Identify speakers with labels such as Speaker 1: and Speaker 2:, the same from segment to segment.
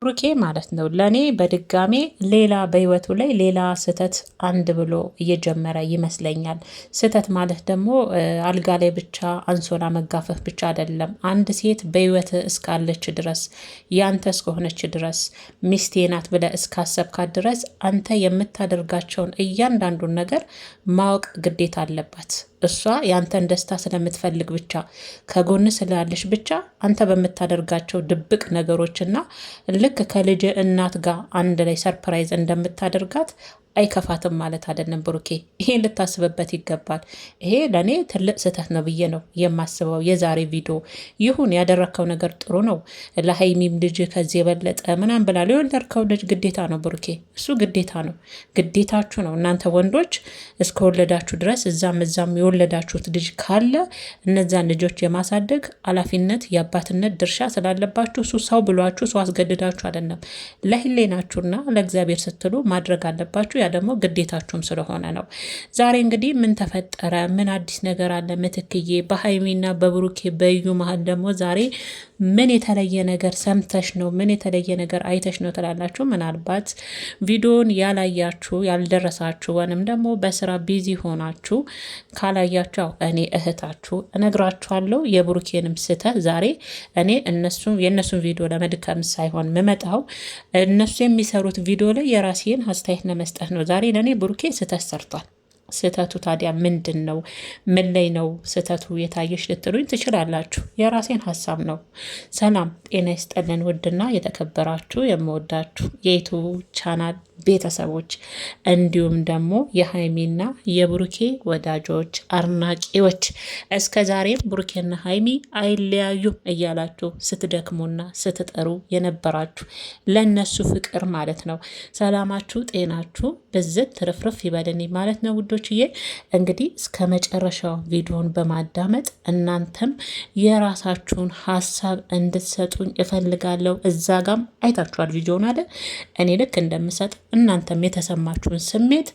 Speaker 1: ብሩኬ ማለት ነው ለኔ በድጋሜ ሌላ በህይወቱ ላይ ሌላ ስህተት አንድ ብሎ እየጀመረ ይመስለኛል። ስህተት ማለት ደግሞ አልጋ ላይ ብቻ አንሶላ መጋፈፍ ብቻ አይደለም። አንድ ሴት በህይወት እስካለች ድረስ ያንተ እስከሆነች ድረስ ሚስቴ ናት ብለህ እስካሰብካት ድረስ አንተ የምታደርጋቸውን እያንዳንዱን ነገር ማወቅ ግዴታ አለባት። እሷ ያንተን ደስታ ስለምትፈልግ ብቻ ከጎን ስላለሽ ብቻ አንተ በምታደርጋቸው ድብቅ ነገሮችና ልክ ከልጅ እናት ጋር አንድ ላይ ሰርፕራይዝ እንደምታደርጋት አይከፋትም ማለት አይደለም። ብሩኬ ይሄን ልታስብበት ይገባል። ይሄ ለእኔ ትልቅ ስህተት ነው ብዬ ነው የማስበው። የዛሬ ቪዲዮ ይሁን ያደረግከው ነገር ጥሩ ነው። ለሀይሚም ልጅ ከዚህ የበለጠ ምናምን ብላ የወለድከው ልጅ ግዴታ ነው ብሩኬ፣ እሱ ግዴታ ነው፣ ግዴታችሁ ነው። እናንተ ወንዶች እስከወለዳችሁ ድረስ እዛም የወለዳችሁት ልጅ ካለ እነዛን ልጆች የማሳደግ ኃላፊነት የአባትነት ድርሻ ስላለባችሁ እሱ ሰው ብሏችሁ ሰው አስገድዳችሁ አይደለም፣ ለህሌናችሁና ለእግዚአብሔር ስትሉ ማድረግ አለባችሁ። ያ ደግሞ ግዴታችሁም ስለሆነ ነው። ዛሬ እንግዲህ ምን ተፈጠረ? ምን አዲስ ነገር አለ? ምትክዬ በሀይሚና በብሩኬ በዩ መሀል ደግሞ ዛሬ ምን የተለየ ነገር ሰምተሽ ነው? ምን የተለየ ነገር አይተሽ ነው ትላላችሁ። ምናልባት ቪዲዮን ያላያችሁ ያልደረሳችሁ ወይንም ደግሞ በስራ ቢዚ ሆናችሁ ካላያችሁ እኔ እህታችሁ እነግራችኋለሁ። የብሩኬንም ስህተት ዛሬ እኔ የእነሱን ቪዲዮ ለመድከም ሳይሆን ምመጣው እነሱ የሚሰሩት ቪዲዮ ላይ የራሴን አስተያየት ለመስጠት ነው። ዛሬ ለእኔ ብሩኬ ስህተት ሰርቷል። ስህተቱ ታዲያ ምንድን ነው? ምን ላይ ነው ስህተቱ የታየሽ ልትሉኝ ትችላላችሁ። የራሴን ሀሳብ ነው። ሰላም ጤና ይስጠልን። ውድና የተከበራችሁ የምወዳችሁ የዩቱብ ቻናል ቤተሰቦች እንዲሁም ደግሞ የሀይሚና የብሩኬ ወዳጆች አድናቂዎች እስከ ዛሬም ብሩኬና ሀይሚ አይለያዩም እያላችሁ ስትደክሙና ስትጠሩ የነበራችሁ ለነሱ ፍቅር ማለት ነው። ሰላማችሁ ጤናችሁ ብዝት ትርፍርፍ ይበልኝ ማለት ነው ውዶችዬ። እንግዲህ እስከ መጨረሻው ቪዲዮን በማዳመጥ እናንተም የራሳችሁን ሀሳብ እንድትሰጡኝ እፈልጋለሁ። እዛ ጋም አይታችኋል ቪዲዮን አይደል? እኔ ልክ እንደምሰጥ እናንተም የተሰማችሁን ስሜት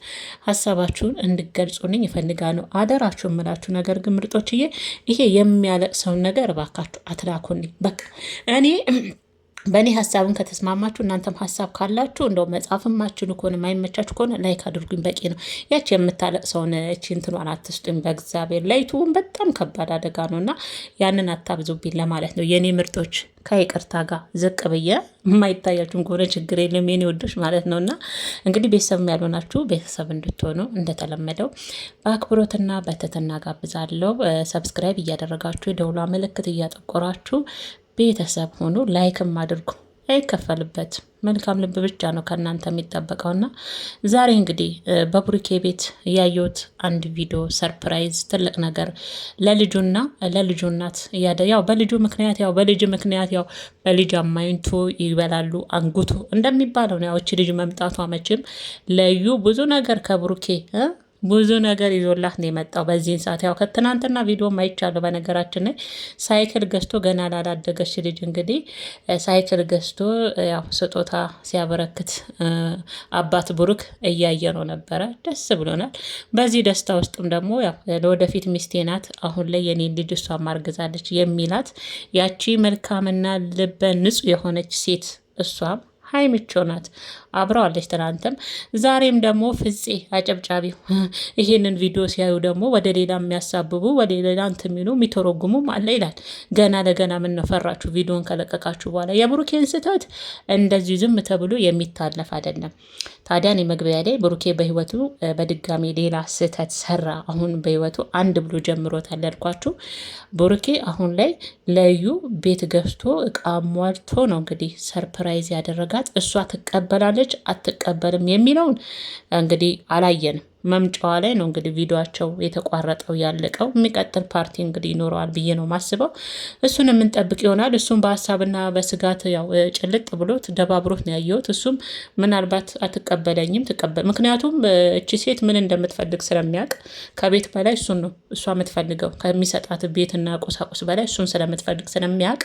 Speaker 1: ሀሳባችሁን እንድገልጹልኝ ይፈልጋሉ። አደራችሁ የምላችሁ ነገር ግን ምርጦችዬ፣ ይሄ የሚያለቅሰውን ነገር እባካችሁ አትላኩልኝ። በቃ እኔ በእኔ ሀሳብን ከተስማማችሁ እናንተም ሀሳብ ካላችሁ እንደው መጻፍም ማችሉ ከሆነ ማይመቻችሁ ከሆነ ላይክ አድርጉኝ፣ በቂ ነው። ያች የምታለቅሰውን እቺ እንትኗን አትስጡኝ በእግዚአብሔር። ላይቱን በጣም ከባድ አደጋ ነው እና ያንን አታብዙብኝ ለማለት ነው የኔ ምርጦች። ከይቅርታ ጋር ዝቅ ብዬ የማይታያችሁም ከሆነ ችግር የለም የኔ ወዶች ማለት ነው። እና እንግዲህ ቤተሰብ ያልሆናችሁ ቤተሰብ እንድትሆኑ እንደተለመደው በአክብሮትና በትህትና ጋብዛለሁ። ሰብስክራይብ እያደረጋችሁ የደውሏ ምልክት እያጠቆራችሁ ቤተሰብ ሆኑ። ላይክም አድርጉ፣ አይከፈልበት። መልካም ልብ ብቻ ነው ከእናንተ የሚጠበቀውና ዛሬ እንግዲህ በብሩኬ ቤት ያየሁት አንድ ቪዲዮ ሰርፕራይዝ፣ ትልቅ ነገር ለልጁና ለልጁ እናት ያው በልጁ ምክንያት በልጅ አማይንቱ ይበላሉ አንጉቱ እንደሚባለው ነው። ያው ልጅ መምጣቷ መቼም ለዩ ብዙ ነገር ከብሩኬ ብዙ ነገር ይዞላት ነው የመጣው። በዚህን ሰዓት ያው ከትናንትና ቪዲዮ ማይቻለሁ። በነገራችን ላይ ሳይክል ገዝቶ ገና ላላደገች ልጅ እንግዲህ ሳይክል ገዝቶ ያው ስጦታ ሲያበረክት አባት ብሩክ እያየ ነው ነበረ። ደስ ብሎናል። በዚህ ደስታ ውስጥም ደግሞ ያው ለወደፊት ሚስቴ ናት፣ አሁን ላይ የኔን ልጅ እሷ ማርግዛለች የሚላት ያቺ መልካምና ልበ ንጹህ የሆነች ሴት እሷም ሀይሚቾ ናት። አብረዋለች ትናንትም ዛሬም ደግሞ ፍፄ አጨብጫቢው ይሄንን ቪዲዮ ሲያዩ ደግሞ ወደ ሌላ የሚያሳብቡ ወደ ሌላ እንትን የሚሉ የሚተረጉሙ አለ ይላል። ገና ለገና ምን ነው ፈራችሁ? ቪዲዮን ከለቀቃችሁ በኋላ የብሩኬን ስህተት እንደዚህ ዝም ተብሎ የሚታለፍ አይደለም። ታዲያ እኔ መግቢያ ላይ ብሩኬ በህይወቱ በድጋሚ ሌላ ስህተት ሰራ። አሁን በህይወቱ አንድ ብሎ ጀምሮታል ያልኳችሁ ብሩኬ አሁን ላይ ለዩ ቤት ገዝቶ እቃ ሟልቶ ነው እንግዲህ ሰርፕራይዝ ያደረጋት። እሷ ትቀበላለች አትቀበልም የሚለውን እንግዲህ አላየንም። መምጫዋ ላይ ነው እንግዲህ ቪዲዮቸው የተቋረጠው ያለቀው። የሚቀጥል ፓርቲ እንግዲህ ይኖረዋል ብዬ ነው ማስበው። እሱን የምንጠብቅ ይሆናል። እሱም በሀሳብና በስጋት ያው ጭልጥ ብሎት ደባብሮት ነው ያየሁት። እሱም ምናልባት አትቀበለኝም ምክንያቱም እቺ ሴት ምን እንደምትፈልግ ስለሚያውቅ ከቤት በላይ እሱን ነው እሷ የምትፈልገው ከሚሰጣት ቤትና ቁሳቁስ በላይ እሱን ስለምትፈልግ ስለሚያውቅ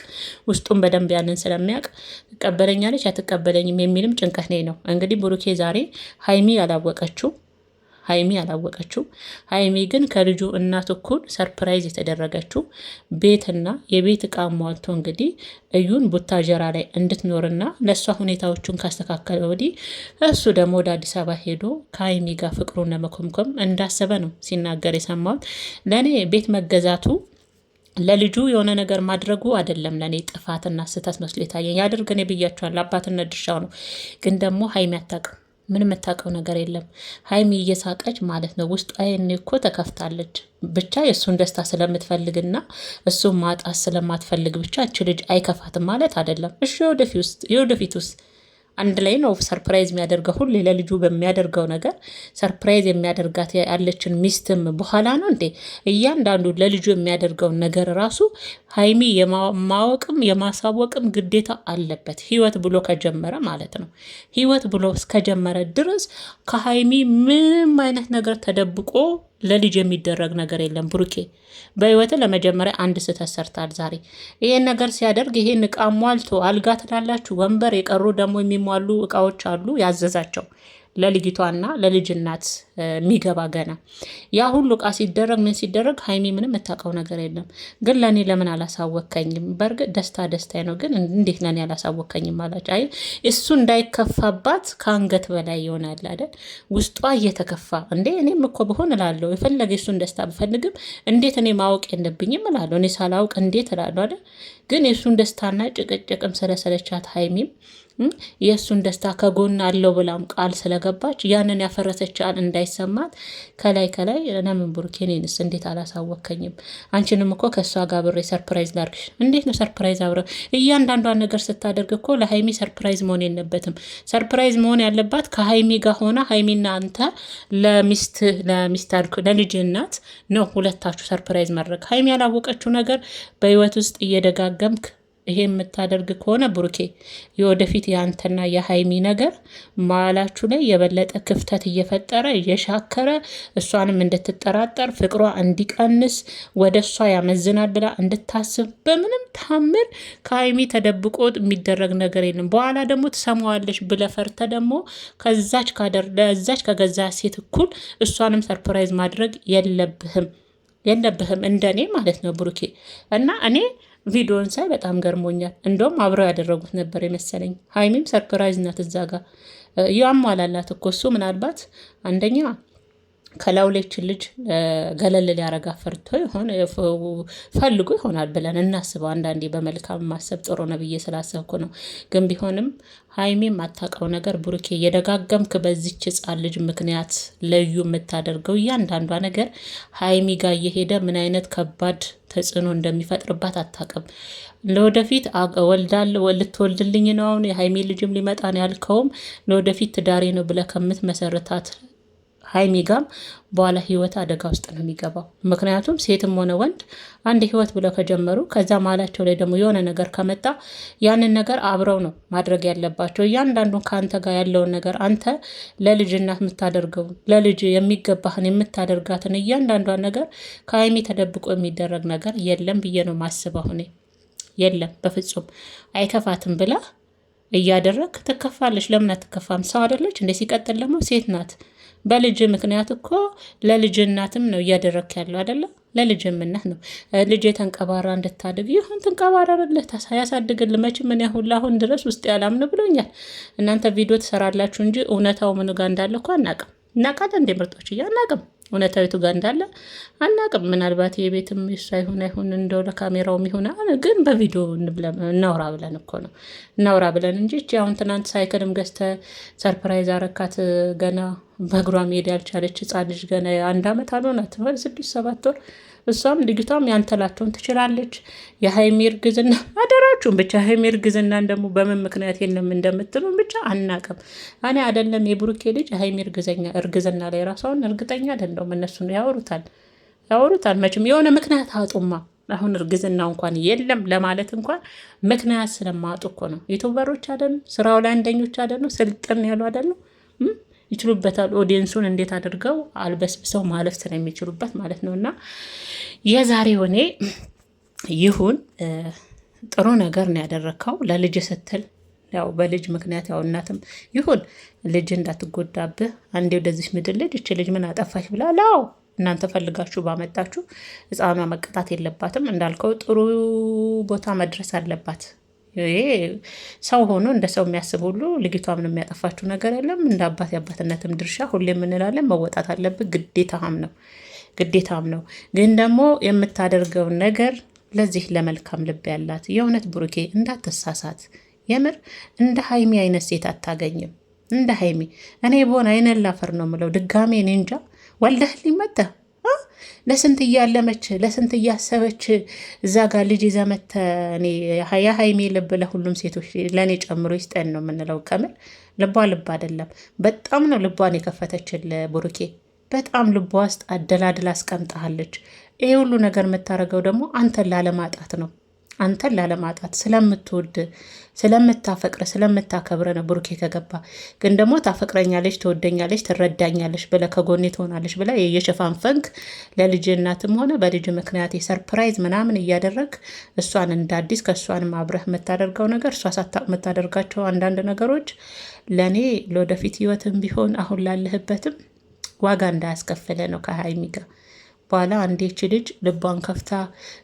Speaker 1: ውስጡን በደንብ ያንን ስለሚያውቅ ትቀበለኛለች አትቀበለኝም የሚልም ጭንቀት ነው እንግዲህ ብሩኬ ዛሬ ሀይሚ ያላወቀችው ሀይሚ ያላወቀችው። ሀይሚ ግን ከልጁ እናት እኩል ሰርፕራይዝ የተደረገችው ቤትና የቤት እቃ ሟልቶ እንግዲህ እዩን ቡታጀራ ላይ እንድትኖርና ለእሷ ሁኔታዎቹን ካስተካከለ ወዲህ እሱ ደግሞ ወደ አዲስ አበባ ሄዶ ከሀይሚ ጋር ፍቅሩን ለመኮምኮም እንዳሰበ ነው ሲናገር የሰማሁት። ለእኔ ቤት መገዛቱ ለልጁ የሆነ ነገር ማድረጉ አይደለም ለእኔ ጥፋትና ስህተት መስሎ የታየኝ። ያድርግ፣ እኔ ብያቸዋለሁ፣ አባትነት ድርሻው ነው። ግን ደግሞ ሀይሚ አታውቅም፣ ምን የምታውቀው ነገር የለም። ሀይሚ እየሳቀች ማለት ነው ውስጧ ይሄኔ እኮ ተከፍታለች። ብቻ የእሱን ደስታ ስለምትፈልግና እሱን ማጣት ስለማትፈልግ ብቻ እች ልጅ አይከፋትም ማለት አይደለም። እሺ የወደፊት ውስጥ አንድ ላይ ነው ሰርፕራይዝ የሚያደርገው። ሁሌ ለልጁ በሚያደርገው ነገር ሰርፕራይዝ የሚያደርጋት ያለችን ሚስትም በኋላ ነው እንዴ? እያንዳንዱ ለልጁ የሚያደርገውን ነገር ራሱ ሀይሚ የማወቅም የማሳወቅም ግዴታ አለበት። ህይወት ብሎ ከጀመረ ማለት ነው። ህይወት ብሎ እስከጀመረ ድረስ ከሀይሚ ምንም አይነት ነገር ተደብቆ ለልጅ የሚደረግ ነገር የለም። ብሩኬ በህይወት ለመጀመሪያ አንድ ስህተት ሰርታል ዛሬ። ይሄን ነገር ሲያደርግ ይሄን እቃ ሟልቶ አልጋ ትላላችሁ፣ ወንበር፣ የቀሩ ደግሞ የሚሟሉ እቃዎች አሉ ያዘዛቸው ለልጅቷና ለልጅ እናት የሚገባ ገና ያ ሁሉ እቃ ሲደረግ ምን ሲደረግ ሀይሚ ምንም የምታውቀው ነገር የለም። ግን ለእኔ ለምን አላሳወከኝም? በእርግጥ ደስታ ደስታ ነው፣ ግን እንዴት ለእኔ አላሳወከኝም አላች። አይ እሱ እንዳይከፋባት ከአንገት በላይ ይሆናል አይደል? ውስጧ እየተከፋ እንዴ እኔም እኮ ብሆን እላለሁ። የፈለገ እሱን ደስታ ብፈልግም እንዴት እኔ ማወቅ የለብኝም እላለሁ። እኔ ሳላውቅ እንዴት እላለሁ አይደል? ግን የእሱን ደስታና ጭቅጭቅም ስለሰለቻት ሀይሚም የእሱን ደስታ ከጎን አለው ብላም ቃል ስለገባች ያንን ያፈረሰች ቃል እንዳይሰማት ከላይ ለምን ብሩኬኔንስ እንዴት አላሳወከኝም? አንቺንም እኮ ከእሷ ጋር ብሬ ሰርፕራይዝ ላርግሽ። እንዴት ነው ሰርፕራይዝ አብረ እያንዳንዷን ነገር ስታደርግ እኮ ለሀይሚ ሰርፕራይዝ መሆን የለበትም። ሰርፕራይዝ መሆን ያለባት ከሀይሚ ጋር ሆና ሀይሚና አንተ ለልጅ እናት ነው ሁለታችሁ ሰርፕራይዝ ማድረግ። ሀይሚ ያላወቀችው ነገር በህይወት ውስጥ እየደጋገምክ ይሄ የምታደርግ ከሆነ ብሩኬ የወደፊት የአንተና የሀይሚ ነገር መሀላችሁ ላይ የበለጠ ክፍተት እየፈጠረ እየሻከረ እሷንም እንድትጠራጠር ፍቅሯ እንዲቀንስ ወደ እሷ ያመዝናል ብላ እንድታስብ በምንም ታምር ከሀይሚ ተደብቆ የሚደረግ ነገር የለም። በኋላ ደግሞ ትሰማዋለች ብለህ ፈርተህ ደግሞ ከዛች ከገዛ ሴት እኩል እሷንም ሰርፕራይዝ ማድረግ የለብህም እንደኔ ማለት ነው ብሩኬ። እና እኔ ቪዲዮን ሳይ በጣም ገርሞኛል። እንደውም አብረው ያደረጉት ነበር የመሰለኝ። ሀይሚም ሰርፕራይዝ ናት እዛ ጋር ያሟላላት እኮ እሱ ምናልባት አንደኛ ከላውሌችን ልጅ ገለል ሊያረጋ ፈርቶ ፈልጎ ይሆናል ብለን እናስበው። አንዳንዴ በመልካም ማሰብ ጥሩ ነው ብዬ ስላሰብኩ ነው። ግን ቢሆንም ሀይሚ የማታውቀው ነገር ብሩኬ የደጋገምክ በዚች ሕፃን ልጅ ምክንያት ለዩ የምታደርገው እያንዳንዷ ነገር ሀይሚ ጋር እየሄደ ምን አይነት ከባድ ተጽዕኖ እንደሚፈጥርባት አታውቅም። ለወደፊት ልትወልድልኝ ነው አሁን የሀይሚ ልጅም ሊመጣ ነው ያልከውም ለወደፊት ትዳሬ ነው ብለህ ከምትመሰርታት ሀይሚ ጋም በኋላ ህይወት አደጋ ውስጥ ነው የሚገባው። ምክንያቱም ሴትም ሆነ ወንድ አንድ ህይወት ብለው ከጀመሩ ከዛ መሀላቸው ላይ ደግሞ የሆነ ነገር ከመጣ ያንን ነገር አብረው ነው ማድረግ ያለባቸው። እያንዳንዱን ከአንተ ጋር ያለውን ነገር አንተ ለልጅ እናት የምታደርገው ለልጅ የሚገባህን የምታደርጋትን እያንዳንዷን ነገር ከሀይሚ ተደብቆ የሚደረግ ነገር የለም ብዬ ነው ማስበው እኔ። የለም በፍጹም አይከፋትም ብላ እያደረግ ትከፋለች። ለምን አትከፋም? ሰው አይደለች እንደ ሲቀጥል ደግሞ ሴት ናት። በልጅ ምክንያት እኮ ለልጅ እናትም ነው እያደረክ ያለው አይደለም? ለልጅ እናት ነው። ልጅ የተንቀባራ እንድታድግ ይሁን ትንቀባራርልህ ያሳድግል። መቼም ምን ያሁን ለአሁን ድረስ ውስጥ ያላምን ብሎኛል። እናንተ ቪዲዮ ትሰራላችሁ እንጂ እውነታው ምኑ ጋር እንዳለ እኮ አናቅም። እናቃለን እንደ ምርጦች አናቅም። እውነታዊቱ ጋር እንዳለ አናቅም። ምናልባት የቤትም እሷ አይሁን እንደው ለካሜራውም ይሁን ግን በቪዲዮ እናውራ ብለን እኮ ነው እናውራ ብለን እንጂ አሁን ትናንት ሳይክልም ገዝተ ሰርፕራይዝ አረካት ገና በእግሯ መሄድ ያልቻለች ህፃን ልጅ ገና 1 ዓመት አልሆናት 6-7 ወር። እሷም ልጅቷም ያንተላቸውን ትችላለች። የሀይሚ እርግዝና አደራችሁን ብቻ ሀይሚ እርግዝናን ደግሞ በምን ምክንያት የለም እንደምትሉ ብቻ አናቅም። እኔ አይደለም የብሩኬ ልጅ ሀይሚ እርግዝና ላይ ራሷን እርግጠኛ አይደለሁም። እነሱ ያወሩታል መቼም የሆነ ምክንያት አጡማ። አሁን እርግዝና እንኳን የለም ለማለት እንኳን ምክንያት ስለማጡ እኮ ነው። ዩቱበሮች አይደሉ? ስራው ላይ አንደኞች አይደሉ? ስልጥን ያሉ አይደሉ? ይችሉበታል። ኦዲየንሱን እንዴት አድርገው አልበስብሰው ማለፍ ስለሚችሉበት ማለት ነው። እና የዛሬው እኔ ይሁን ጥሩ ነገር ነው ያደረግከው። ለልጅ ስትል ያው በልጅ ምክንያት ያው እናትም ይሁን ልጅ እንዳትጎዳብህ አንዴ ወደዚህ ምድር ልጅ እች ልጅ ምን አጠፋሽ ብላ ላው እናንተ ፈልጋችሁ ባመጣችሁ ህፃኗ መቀጣት የለባትም። እንዳልከው ጥሩ ቦታ መድረስ አለባት። ይሄ ሰው ሆኖ እንደ ሰው የሚያስብ ሁሉ ልጅቷ ምንም የሚያጠፋችሁ ነገር የለም። እንደ አባት የአባትነትም ድርሻ ሁሌ የምንላለን መወጣት አለብህ፣ ግዴታም ነው። ግን ደግሞ የምታደርገውን ነገር ለዚህ ለመልካም ልብ ያላት የእውነት ብሩኬ እንዳትሳሳት። የምር እንደ ሀይሚ አይነት ሴት አታገኝም። እንደ ሀይሚ እኔ በሆን አይነን ላፈር ነው ምለው። ድጋሜ እኔ እንጃ ወልደህ ሊመጣ ለስንት እያለመች ለስንት እያሰበች እዛ ጋር ልጅ ይዘመተ እኔ የሀይሚ ልብ ለሁሉም ሴቶች ለእኔ ጨምሮ ይስጠን ነው የምንለው። ከምር ልቧ ልብ አይደለም፣ በጣም ነው ልቧን የከፈተችል ብሩኬ። በጣም ልቧ ውስጥ አደላድላ አስቀምጠሃለች። ይሄ ሁሉ ነገር የምታደርገው ደግሞ አንተን ላለማጣት ነው። አንተን ላለማጣት ስለምትወድ ስለምታፈቅር ስለምታከብረ ነው። ብሩኬ ከገባ ግን ደግሞ ታፈቅረኛለች፣ ትወደኛለች፣ ትረዳኛለች ብለ ከጎኔ ትሆናለች ብለ የሽፋን ፈንክ ለልጅ እናትም ሆነ በልጅ ምክንያት የሰርፕራይዝ ምናምን እያደረግ እሷን እንደ አዲስ ከእሷንም አብረህ የምታደርገው ነገር እሷ ሳታውቅ የምታደርጋቸው አንዳንድ ነገሮች ለእኔ ለወደፊት ህይወትም ቢሆን አሁን ላለህበትም ዋጋ እንዳያስከፍለ ነው ከሀይሚ ጋር በኋላ አንዴች ልጅ ልቧን ከፍታ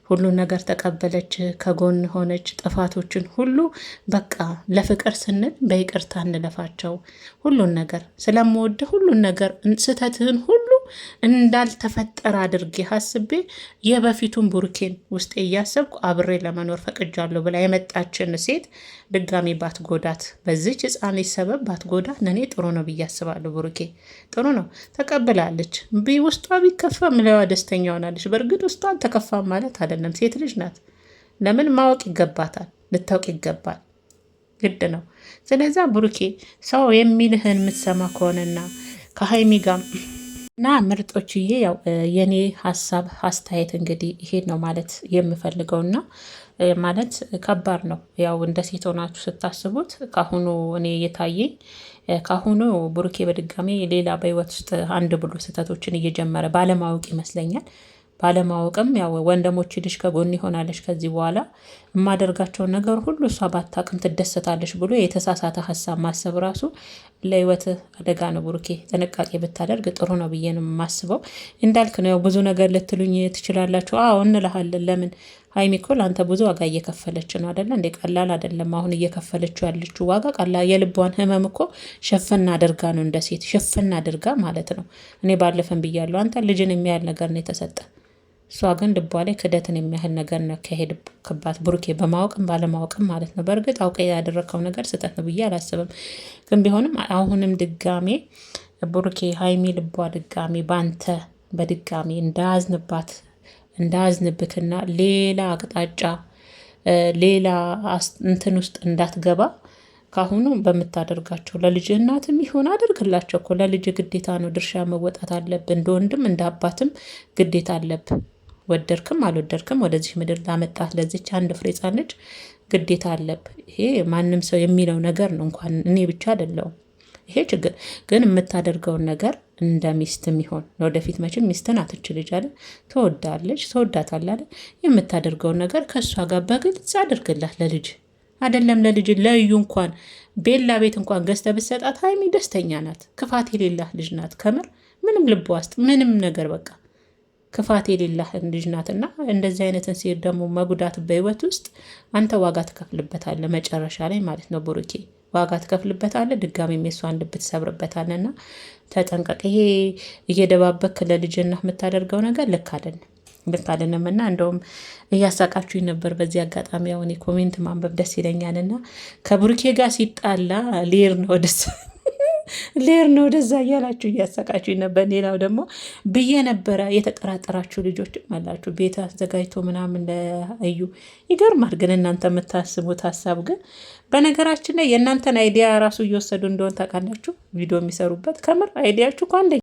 Speaker 1: ሁሉን ነገር ተቀበለች፣ ከጎን ሆነች። ጥፋቶችን ሁሉ በቃ ለፍቅር ስንል በይቅርታ እንለፋቸው። ሁሉን ነገር ስለምወድ ሁሉን ነገር ስህተትህን ሁሉ እንዳልተፈጠረ አድርጌ ሀስቤ የበፊቱን ብሩኬን ውስጤ እያሰብኩ አብሬ ለመኖር ፈቅጃለሁ ብላ የመጣችን ሴት ድጋሚ ባትጎዳት፣ በዚች ህፃን ሰበብ ባትጎዳት እኔ ጥሩ ነው ብዬ አስባለሁ። ብሩኬ ጥሩ ነው ተቀብላለች። ውስጧ ቢከፋ ምለዋ ደስተኛ ሆናለች። በእርግጥ ውስጧ አልተከፋ ማለት አይደለም፣ ሴት ልጅ ናት። ለምን ማወቅ ይገባታል፣ ልታውቅ ይገባል፣ ግድ ነው። ስለዛ ብሩኬ ሰው የሚልህን የምትሰማ ከሆነና ከሀይሚ ጋር እና ምርጦችዬ ያው የኔ ሀሳብ አስተያየት እንግዲህ ይሄን ነው ማለት የምፈልገውና ማለት ከባድ ነው። ያው እንደ ሴት ሆናችሁ ስታስቡት ካሁኑ እኔ የታየኝ ካሁኑ ብሩኬ በድጋሚ ሌላ በህይወት ውስጥ አንድ ብሎ ስህተቶችን እየጀመረ ባለማወቅ ይመስለኛል። ባለማወቅም ያው ወንድሞች ልጅ ከጎን ይሆናለች ከዚህ በኋላ የማደርጋቸውን ነገር ሁሉ እሷ ባታቅም ትደሰታለች ብሎ የተሳሳተ ሀሳብ ማሰብ ራሱ ለህይወት አደጋ ነው። ብሩኬ ጥንቃቄ ብታደርግ ጥሩ ነው ብዬ ነው የማስበው። እንዳልክ ነው ያው ብዙ ነገር ልትሉኝ ትችላላችሁ። አዎ እንልሃለን። ለምን ሀይሚ እኮ ለአንተ ብዙ ዋጋ እየከፈለች ነው አደለ እንዴ? ቀላል አደለም። አሁን እየከፈለችው ያለችው ዋጋ ቀላል፣ የልቧን ህመም እኮ ሸፈና አድርጋ ነው፣ እንደ ሴት ሸፈና አድርጋ ማለት ነው። እኔ ባለፈን ብያለሁ፣ አንተ ልጅን የሚያህል ነገር ነው የተሰጠ፣ እሷ ግን ልቧ ላይ ክደትን የሚያህል ነገር ነው ከሄድክባት ብሩኬ፣ በማወቅም ባለማወቅም ማለት ነው። በእርግጥ አውቀ ያደረግከው ነገር ስህተት ነው ብዬ አላስብም። ግን ቢሆንም አሁንም ድጋሜ ብሩኬ ሀይሚ ልቧ ድጋሜ በአንተ በድጋሜ እንዳያዝንብክና ሌላ አቅጣጫ ሌላ እንትን ውስጥ እንዳትገባ ካሁኑ በምታደርጋቸው ለልጅ እናትም ይሆን አድርግላቸው እኮ ለልጅ ግዴታ ነው፣ ድርሻ መወጣት አለብን። እንደ ወንድም እንደ አባትም ግዴታ አለብን። ወደድክም አልወደድክም ወደዚህ ምድር ላመጣት ለዚች አንድ ፍሬ ሕፃን ልጅ ግዴታ አለብን። ይሄ ማንም ሰው የሚለው ነገር ነው፣ እንኳን እኔ ብቻ አይደለሁም። ይሄ ችግር ግን የምታደርገውን ነገር እንደ ሚስትም ይሆን ለወደፊት መቼም ሚስትን አትች ልጅ አለ ተወዳታለህ። የምታደርገውን ነገር ከእሷ ጋር በግልጽ አድርግላት ለልጅ አይደለም ለልጅ ለዩ እንኳን ቤላ ቤት እንኳን ገዝተ ብትሰጣት ሀይሚ ደስተኛ ናት። ክፋት የሌላት ልጅ ናት። ከምር ምንም ልቧ ውስጥ ምንም ነገር በቃ ክፋት የሌላት ልጅ ናትና እንደዚህ አይነትን ሴት ደግሞ መጉዳት በህይወት ውስጥ አንተ ዋጋ ትከፍልበታለህ መጨረሻ ላይ ማለት ነው። ብሩኬ ዋጋ ትከፍልበታለህ፣ ድጋሚ የሷን ልብ ትሰብርበታለህና ተጠንቀቅ። ይሄ እየደባበክ ለልጅና የምታደርገው ነገር ልክ አይደለም እና እንደውም እያሳቃችሁኝ ነበር። በዚህ አጋጣሚ ያው እኔ ኮሜንት ማንበብ ደስ ይለኛልና ከብሩኬ ጋር ሲጣላ ሌር ነው ወደዛ እያላችሁ እያሳቃችሁኝ ነበር። ሌላው ደግሞ ብዬ ነበረ የተጠራጠራችሁ ልጆችም አላችሁ ቤት አዘጋጅቶ ምናምን ለእዩ ይገርማል። ግን እናንተ የምታስቡት ሀሳብ ግን በነገራችን ላይ የእናንተን አይዲያ ራሱ እየወሰዱ እንደሆን ታውቃላችሁ። ቪዲዮ የሚሰሩበት ከምር አይዲያችሁ እኮ አንደኛ